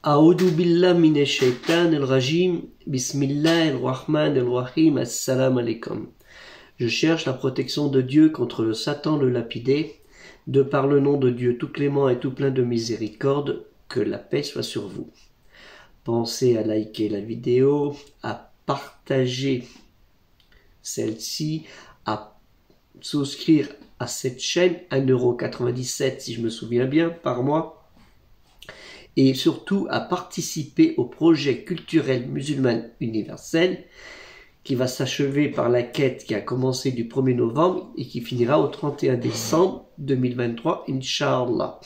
A'udhu billah minash shaitanir rajim. Bismillahir rahmanir rahim. Assalamu alaikum. Je cherche la protection de Dieu contre le Satan le lapidé, de par le nom de Dieu tout clément et tout plein de miséricorde, que la paix soit sur vous. Pensez à liker la vidéo, à partager celle-ci, à souscrire à cette chaîne, 1,97 € si je me souviens bien par mois, et surtout à participer au projet culturel musulman universel qui va s'achever par la quête qui a commencé du 1er novembre et qui finira au 31 décembre 2023, Inch'Allah.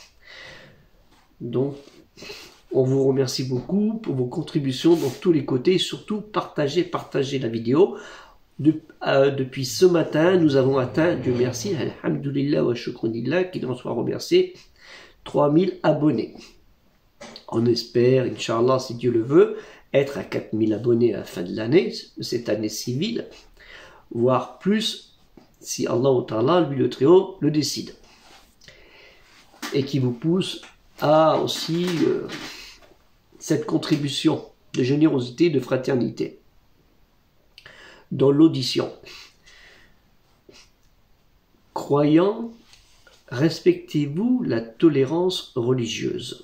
Donc, on vous remercie beaucoup pour vos contributions dans tous les côtés et surtout partagez la vidéo. Depuis ce matin, nous avons atteint, Dieu merci, alhamdulillah wa shukranillah, qu'il en soit remercié, 3000 abonnés. On espère, Inch'Allah, si Dieu le veut, être à 4000 abonnés à la fin de l'année, cette année civile, voire plus, si Allah Ta'ala, lui le Très-Haut, le décide. Et qui vous pousse à aussi cette contribution de générosité, de fraternité dans l'audition. Croyants, respectez-vous la tolérance religieuse.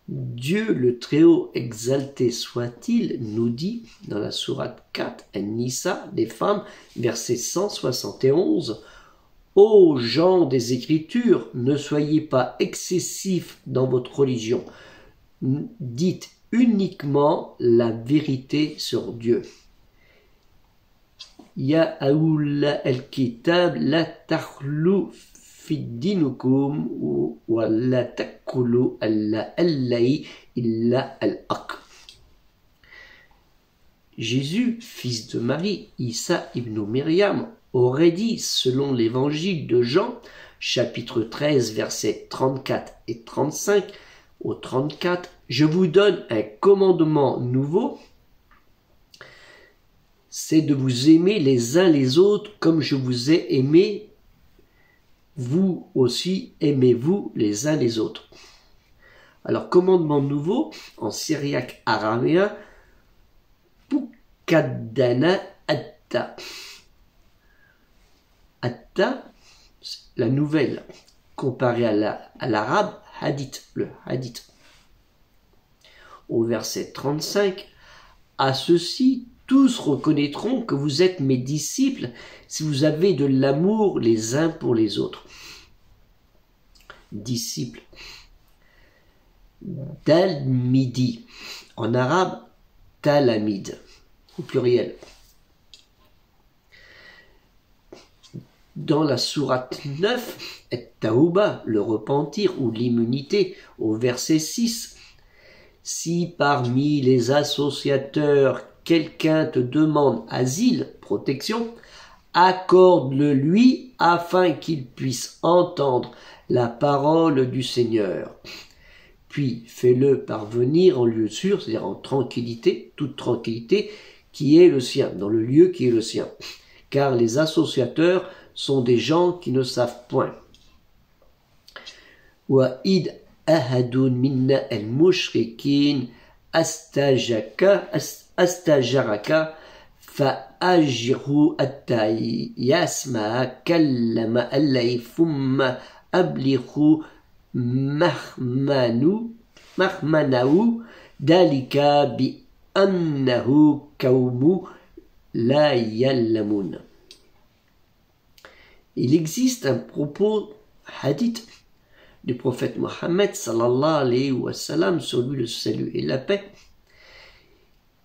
Dieu le Très-Haut exalté soit-il nous dit dans la sourate 4 An-Nisa des femmes, verset 171, ô gens des Écritures, ne soyez pas excessifs dans votre religion, dites uniquement la vérité sur Dieu. Ya aoula al-kitab la takhlu fiddinukum wa la takulu alla allahi illa al-haq. Jésus, fils de Marie, Issa ibn Myriam, aurait dit, selon l'évangile de Jean, chapitre 13, versets 34 et 35, au 34, je vous donne un commandement nouveau, c'est de vous aimer les uns les autres comme je vous ai aimé, vous aussi aimez-vous les uns les autres. Alors, commandement nouveau, en syriaque araméen, Pukaddana Atta. Atta, la nouvelle, comparée à l'arabe, hadith, le hadith. Au verset 35, à ceci, tous reconnaîtront que vous êtes mes disciples si vous avez de l'amour les uns pour les autres. Disciples. Talmidi. En arabe, talamid, au pluriel. Dans la sourate 9, At-Tawba, le repentir ou l'immunité, au verset 6, si parmi les associateurs quelqu'un te demande asile, protection, accorde-le lui afin qu'il puisse entendre la parole du Seigneur. Puis fais-le parvenir en lieu sûr, c'est-à-dire en tranquillité, toute tranquillité, qui est le sien, dans le lieu qui est le sien. Car les associateurs sont des gens qui ne savent point. Wa id ahadun minna al-mushrikin astajaraka fa'ajirhu atta yasma'a kallama allahi thumma ablighu mahmanahu dalika bi annahu qawmu la yallamun. Il existe un propos hadith du prophète Mohammed sallallahu alayhi wa sallam, sur lui le salut et la paix,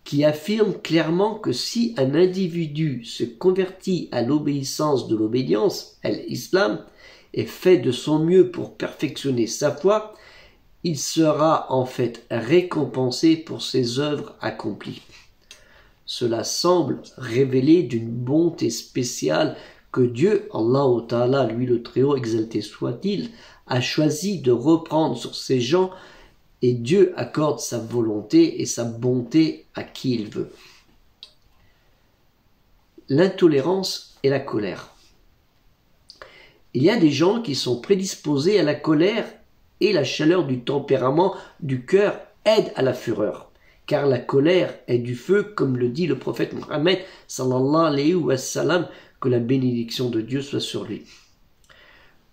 qui affirme clairement que si un individu se convertit à l'obéissance de l'obédience, à l'islam, et fait de son mieux pour perfectionner sa foi, il sera en fait récompensé pour ses œuvres accomplies. Cela semble révéler d'une bonté spéciale que Dieu, Allah Ta'ala, lui le Très-Haut, exalté soit-il, a choisi de reprendre sur ces gens, et Dieu accorde sa volonté et sa bonté à qui il veut. L'intolérance et la colère. Il y a des gens qui sont prédisposés à la colère et la chaleur du tempérament du cœur aident à la fureur. Car la colère est du feu, comme le dit le prophète Mohammed sallallahu alayhi wa sallam, que la bénédiction de Dieu soit sur lui.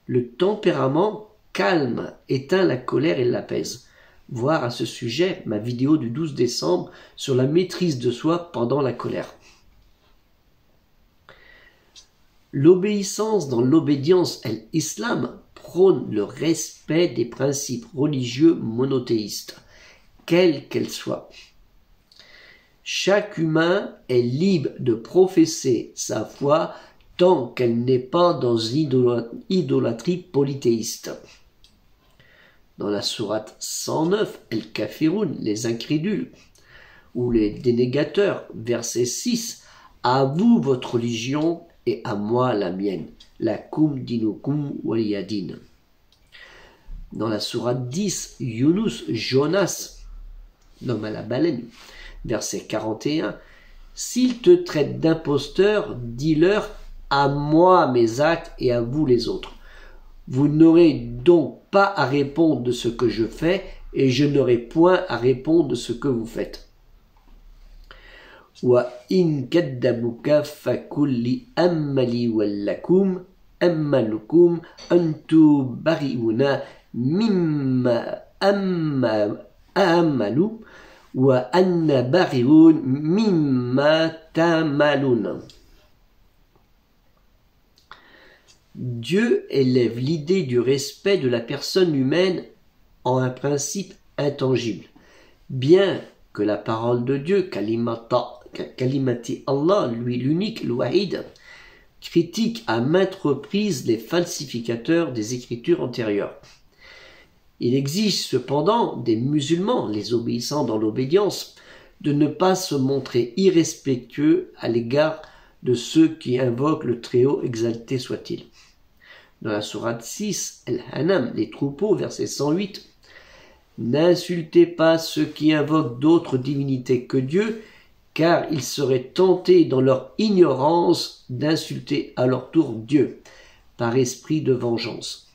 Le tempérament calme, éteint la colère et l'apaise. Voir à ce sujet ma vidéo du 12 décembre sur la maîtrise de soi pendant la colère. L'obéissance dans l'obédience et l'islam prône le respect des principes religieux monothéistes, quelle qu'elle soit. Chaque humain est libre de professer sa foi tant qu'elle n'est pas dans l'idolâtrie polythéiste. Dans la sourate 109, El Kafirun, les incrédules, ou les dénégateurs, verset 6, à vous votre religion et à moi la mienne, lakum dinukum waliyadin. Dans la sourate 10, Yunus, Jonas, l'homme à la baleine, verset 41, s'ils te traitent d'imposteur, dis-leur à moi mes actes et à vous les autres. Vous n'aurez donc pas à répondre de ce que je fais et je n'aurai point à répondre de ce que vous faites. Wa in kaddabuka fakul li ammali wallakum ammalukum antu bari'una mimma ammalu wa anna bari'un mimma tamalun. Dieu élève l'idée du respect de la personne humaine en un principe intangible. Bien que la parole de Dieu, Kalimati Allah, lui l'unique, l'Wahid, critique à maintes reprises les falsificateurs des écritures antérieures. Il exige cependant des musulmans, les obéissants dans l'obédience, de ne pas se montrer irrespectueux à l'égard de ceux qui invoquent le Très-Haut, exalté soit-il. Dans la sourate 6, El-Hanam, les troupeaux, verset 108, n'insultez pas ceux qui invoquent d'autres divinités que Dieu, car ils seraient tentés dans leur ignorance d'insulter à leur tour Dieu, par esprit de vengeance.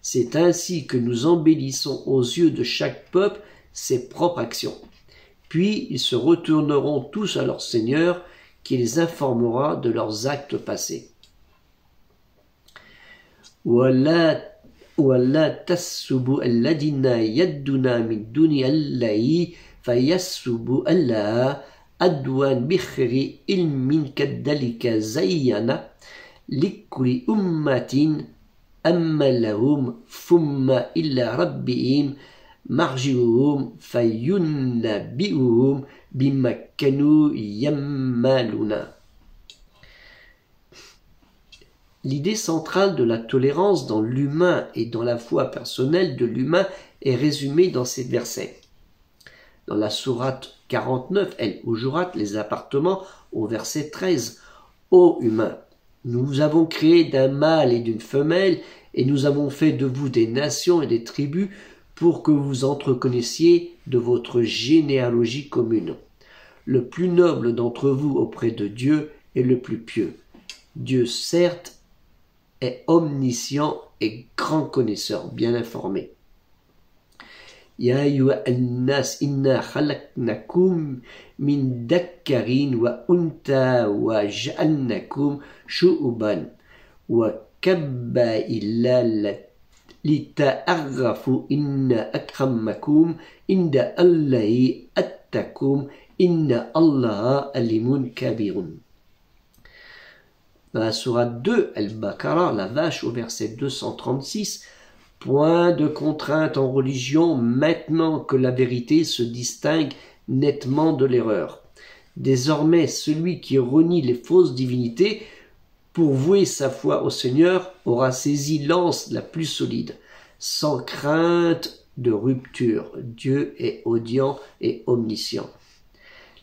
C'est ainsi que nous embellissons aux yeux de chaque peuple ses propres actions. Puis ils se retourneront tous à leur Seigneur, qui les informera de leurs actes passés. وَلَا تَسُّبُوا الَّذِينَ يَدْعُونَ مِن دُونِ اللَّهِ فَيَسُّبُّوا اللَّهَ عَدْوًا بِغَيْرِ عِلْمٍ كَذَلِكَ زَيَّنَ لِكُلِّ أُمَّةٍ أَمَّالَهُمْ ثُمَّ إِلَى رَبِّهِمْ مَرْجِعُهُمْ فَيُنَبِّئُهُمْ بِمَا كَانُوا يَعْمَلُونَ. L'idée centrale de la tolérance dans l'humain et dans la foi personnelle de l'humain est résumée dans ces versets. Dans la sourate 49, El-Hujurat, les appartements, au verset 13, ô humains, nous vous avons créé d'un mâle et d'une femelle, et nous avons fait de vous des nations et des tribus pour que vous entreconnaissiez de votre généalogie commune. Le plus noble d'entre vous auprès de Dieu est le plus pieux. Dieu, certes, est omniscient et grand connaisseur, bien informé. Ya ayyuhan-nas inna khalaqnakum min dhakarin wa untha wa ja'alnakum shu'uban wa qaba'ila lita'arrafu inna akramakum inda Allahi attaqum inna Allaha alimun kabirun. Dans la sourate 2, El-Baqarah, la vache, au verset 236, point de contrainte en religion maintenant que la vérité se distingue nettement de l'erreur. Désormais, celui qui renie les fausses divinités pour vouer sa foi au Seigneur aura saisi l'anse la plus solide, sans crainte de rupture. Dieu est audient et omniscient.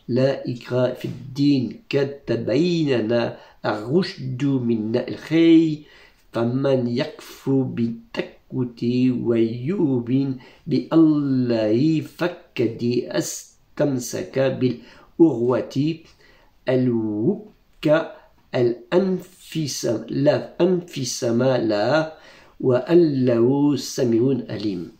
La ikra fi ddin kad tabayyana ar-rushdu min al-ghayy faman yakfu bi-takwuti wa yu'min bi-Allahi faqad istamsaka bil-urwati al-wuthqa al-anfisama laha wa allahu sami'un alim.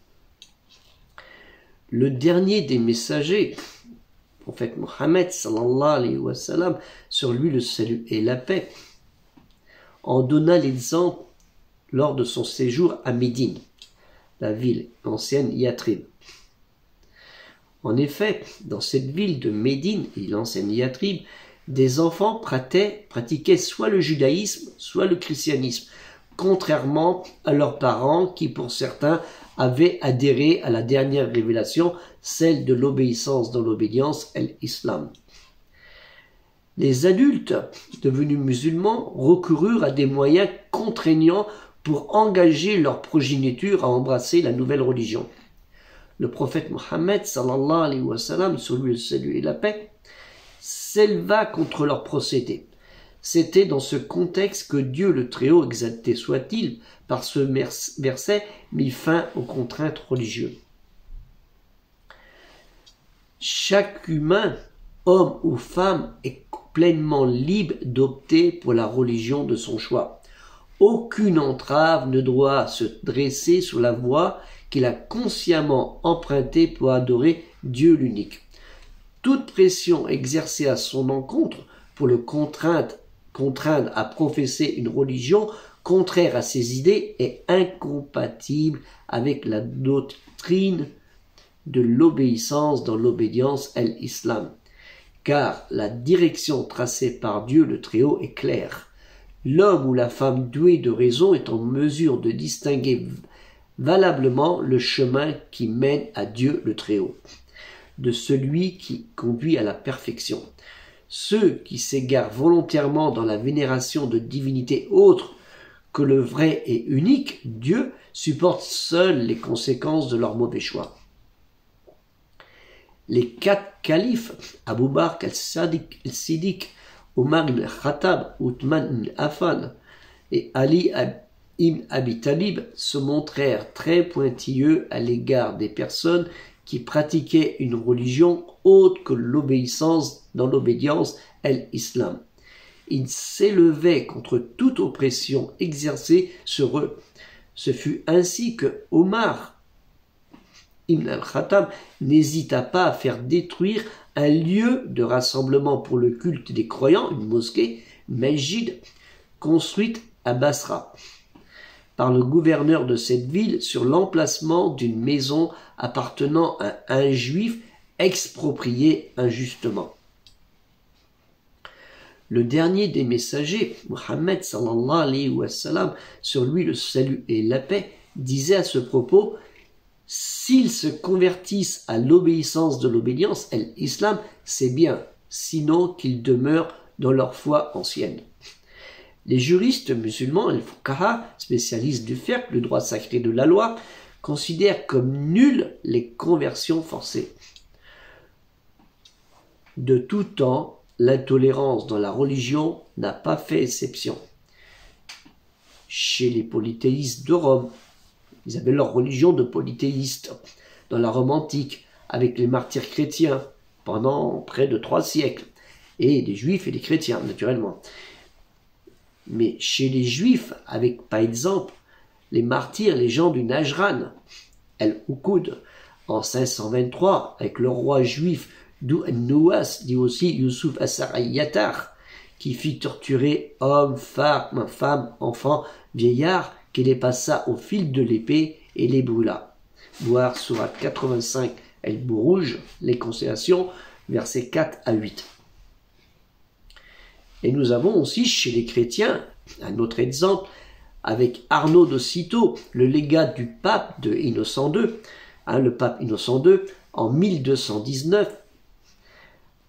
Le dernier des messagers, le prophète Mohammed sallallahu alayhi wa sallam, sur lui le salut et la paix, en donna l'exemple lors de son séjour à Médine, la ville ancienne Yathrib. En effet, dans cette ville de Médine et l'ancienne Yathrib, des enfants pratiquaient soit le judaïsme, soit le christianisme, contrairement à leurs parents qui, pour certains, avaient adhéré à la dernière révélation, celle de l'obéissance dans l'obédience, l'islam. Les adultes, devenus musulmans, recoururent à des moyens contraignants pour engager leur progéniture à embrasser la nouvelle religion. Le prophète Mohammed, sallallahu alayhi wa sallam, sur lui le salut et la paix, s'éleva contre leurs procédés. C'était dans ce contexte que Dieu le Très-Haut, exalté soit-il, par ce verset, mit fin aux contraintes religieuses. Chaque humain, homme ou femme, est pleinement libre d'opter pour la religion de son choix. Aucune entrave ne doit se dresser sur la voie qu'il a consciemment empruntée pour adorer Dieu l'unique. Toute pression exercée à son encontre pour le contraindre à professer une religion contraire à ses idées est incompatible avec la doctrine de l'obéissance dans l'obédience l'islam, car la direction tracée par Dieu le Très-Haut est claire. L'homme ou la femme doué de raison est en mesure de distinguer valablement le chemin qui mène à Dieu le Très-Haut de celui qui conduit à la perfection. Ceux qui s'égarent volontairement dans la vénération de divinités autres que le vrai et unique Dieu supportent seuls les conséquences de leur mauvais choix. Les 4 califes, Abu Bakr al-Siddiq, Omar ibn Khattab, Uthman ibn Affan et Ali ibn Abi Talib se montrèrent très pointilleux à l'égard des personnes qui pratiquaient une religion autre que l'obéissance dans l'obédience l'islam. Ils s'élevaient contre toute oppression exercée sur eux. Ce fut ainsi que Omar ibn al-Khattab n'hésita pas à faire détruire un lieu de rassemblement pour le culte des croyants, une mosquée, Masjid, construite à Basra, par le gouverneur de cette ville sur l'emplacement d'une maison appartenant à un juif exproprié injustement. Le dernier des messagers, Mohammed sallallahu alayhi wa sallam, sur lui le salut et la paix, disait à ce propos: s'ils se convertissent à l'obéissance de l'obédience, l'islam, c'est bien, sinon qu'ils demeurent dans leur foi ancienne. Les juristes musulmans, les fuqaha, spécialistes du fiqh, le droit sacré de la loi, considèrent comme nulles les conversions forcées. De tout temps, l'intolérance dans la religion n'a pas fait exception. Chez les polythéistes de Rome, ils avaient leur religion de polythéistes. Dans la Rome antique, avec les martyrs chrétiens, pendant près de 3 siècles, et des juifs et des chrétiens, naturellement. Mais chez les juifs, avec par exemple les martyrs, les gens du Najran, El-Uqud, en 523, avec le roi juif Dou'an-Nouas, dit aussi Youssouf Assarayatar, qui fit torturer hommes, femmes, enfants, vieillards, qui les passa au fil de l'épée et les brûla. Voir Sourate 85, El-Bourouj, les Constellations, versets 4 à 8. Et nous avons aussi chez les chrétiens un autre exemple avec Arnaud de Cîteaux, le légat du pape de Innocent II, le pape Innocent II, en 1219,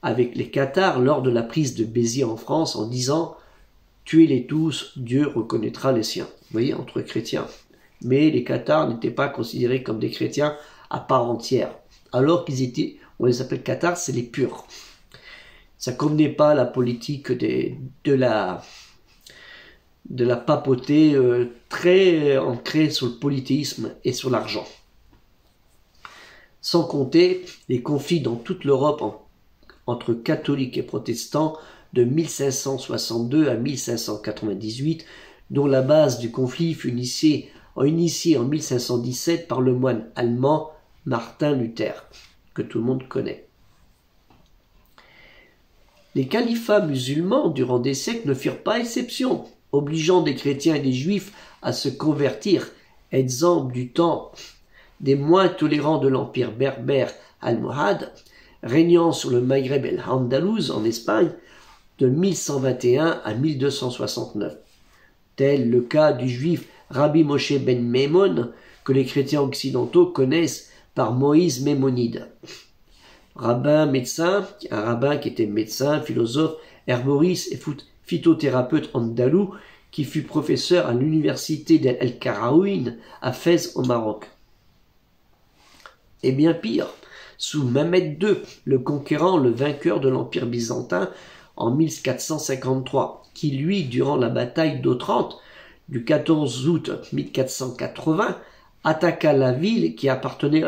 avec les Cathares lors de la prise de Béziers en France en disant « Tuez-les tous, Dieu reconnaîtra les siens ». Vous voyez, entre chrétiens. Mais les Cathares n'étaient pas considérés comme des chrétiens à part entière. Alors qu'ils étaient, on les appelle Cathares, c'est les purs. Ça ne convenait pas à la politique de la papauté très ancrée sur le polythéisme et sur l'argent. Sans compter les conflits dans toute l'Europe entre catholiques et protestants de 1562 à 1598, dont la base du conflit fut initiée en 1517 par le moine allemand Martin Luther, que tout le monde connaît. Les califats musulmans durant des siècles ne firent pas exception, obligeant des chrétiens et des juifs à se convertir, exemple du temps des moins tolérants de l'empire berbère almohade, régnant sur le Maghreb el-Andalouse en Espagne de 1121 à 1269. Tel le cas du juif Rabbi Moshe ben Maimon, que les chrétiens occidentaux connaissent par Moïse Maimonide. Rabbin médecin, un rabbin qui était médecin, philosophe, herboriste et phytothérapeute andalou, qui fut professeur à l'université d'El Karaouin à Fès au Maroc. Et bien pire, sous Mehmed II, le conquérant, le vainqueur de l'Empire byzantin en 1453, qui lui, durant la bataille d'Otrante du 14 août 1480, attaqua la ville qui appartenait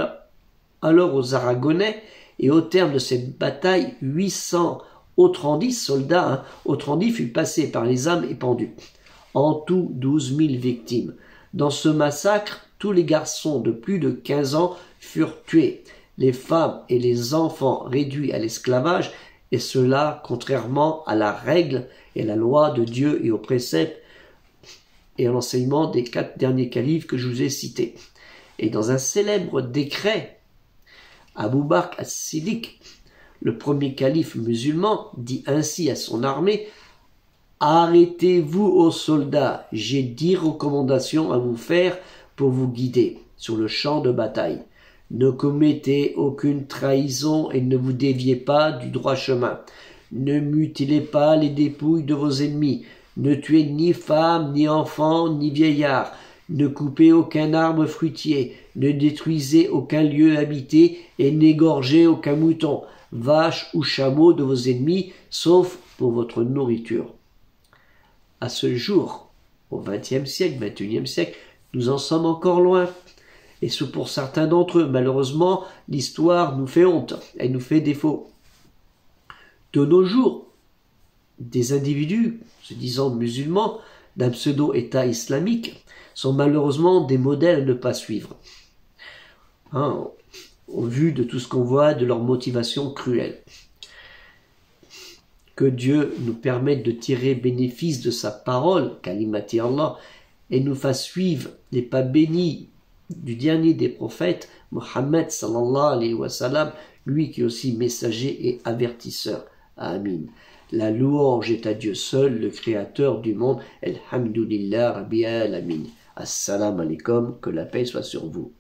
alors aux Aragonais, et au terme de cette bataille, 800 Autrandis, soldats Autrandis, furent passés par les âmes et pendus. En tout, 12 000 victimes. Dans ce massacre, tous les garçons de plus de 15 ans furent tués, les femmes et les enfants réduits à l'esclavage, et cela contrairement à la règle et à la loi de Dieu et aux préceptes et à l'enseignement des 4 derniers califes que je vous ai cités. Et dans un célèbre décret, Abou Bakr as-Siddiq, le premier calife musulman, dit ainsi à son armée: « Arrêtez-vous aux soldats, j'ai 10 recommandations à vous faire pour vous guider sur le champ de bataille. Ne commettez aucune trahison et ne vous déviez pas du droit chemin. Ne mutilez pas les dépouilles de vos ennemis. Ne tuez ni femmes, ni enfants, ni vieillards. Ne coupez aucun arbre fruitier, ne détruisez aucun lieu habité et n'égorgez aucun mouton, vache ou chameau de vos ennemis, sauf pour votre nourriture. » À ce jour, au XXe siècle, XXIe siècle, nous en sommes encore loin. Et pour certains d'entre eux, malheureusement, l'histoire nous fait honte, elle nous fait défaut. De nos jours, des individus, se disant musulmans, d'un pseudo-État islamique, sont malheureusement des modèles à ne pas suivre. Au vu de tout ce qu'on voit, de leur motivation cruelle. Que Dieu nous permette de tirer bénéfice de sa parole, kalimati Allah, et nous fasse suivre les pas bénis du dernier des prophètes, Mohammed sallallahu alayhi wa sallam, lui qui est aussi messager et avertisseur. Amin. La louange est à Dieu seul, le créateur du monde. Alhamdulillah Rabbil Alamin. Assalamu alaikum, que la paix soit sur vous.